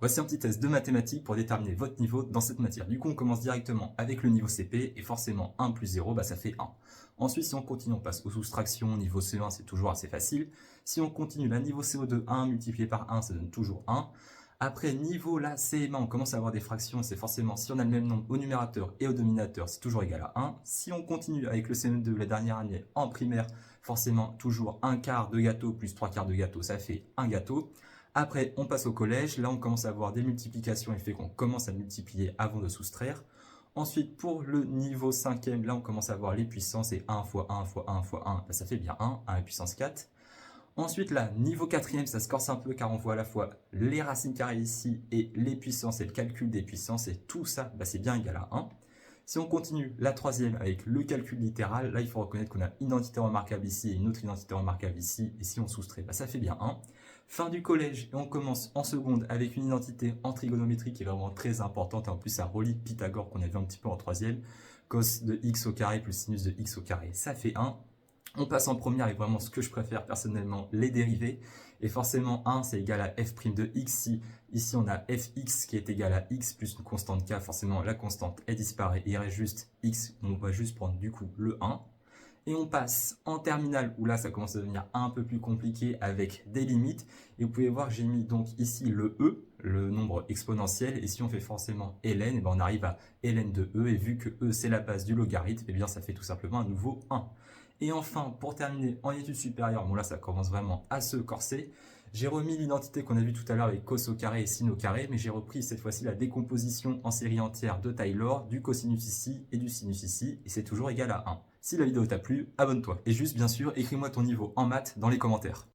Voici un petit test de mathématiques pour déterminer votre niveau dans cette matière. Du coup, on commence directement avec le niveau CP et forcément 1 plus 0, ça fait 1. Ensuite, si on continue, on passe aux soustractions. Niveau CE1, c'est toujours assez facile. Si on continue, là, niveau CO2, 1 multiplié par 1, ça donne toujours 1. Après, niveau là, CM1, on commence à avoir des fractions. C'est forcément, si on a le même nombre au numérateur et au dominateur, c'est toujours égal à 1. Si on continue avec le CM2 la dernière année en primaire, forcément, toujours 1 quart de gâteau plus 3 quarts de gâteau, ça fait un gâteau. Après, on passe au collège. Là, on commence à avoir des multiplications et fait qu'on commence à multiplier avant de soustraire. Ensuite, pour le niveau 5e, là, on commence à avoir les puissances et 1 fois 1 fois 1 fois 1, ça fait bien 1 à la puissance 4. Ensuite, là, niveau 4e, ça se corse un peu car on voit à la fois les racines carrées ici et les puissances et le calcul des puissances et tout ça, c'est bien égal à 1. Si on continue la 3e avec le calcul littéral, là, il faut reconnaître qu'on a une identité remarquable ici et une autre identité remarquable ici. Et si on soustrait, ça fait bien 1. Fin du collège, et on commence en seconde avec une identité en trigonométrie qui est vraiment très importante. Et en plus, ça relie Pythagore qu'on a vu un petit peu en 3e. Cos de x au carré plus sinus de x au carré, ça fait 1. On passe en première avec vraiment ce que je préfère personnellement, les dérivés. Et forcément, 1, c'est égal à f' de x. Si ici, on a fx qui est égal à x plus une constante k, forcément, la constante, elle disparaît. Il reste juste x. On va juste prendre du coup le 1. Et on passe en terminale, où là, ça commence à devenir un peu plus compliqué avec des limites. Et vous pouvez voir que j'ai mis donc ici le e, le nombre exponentiel. Et si on fait forcément ln, et on arrive à ln de e. Et vu que e, c'est la base du logarithme, et bien ça fait tout simplement un nouveau 1. Et enfin, pour terminer en études supérieures, bon là ça commence vraiment à se corser, j'ai remis l'identité qu'on a vue tout à l'heure avec cos au carré et sin au carré, mais j'ai repris cette fois-ci la décomposition en série entière de Taylor, du cosinus ici et du sinus ici, et c'est toujours égal à 1. Si la vidéo t'a plu, abonne-toi. Et juste bien sûr, écris-moi ton niveau en maths dans les commentaires.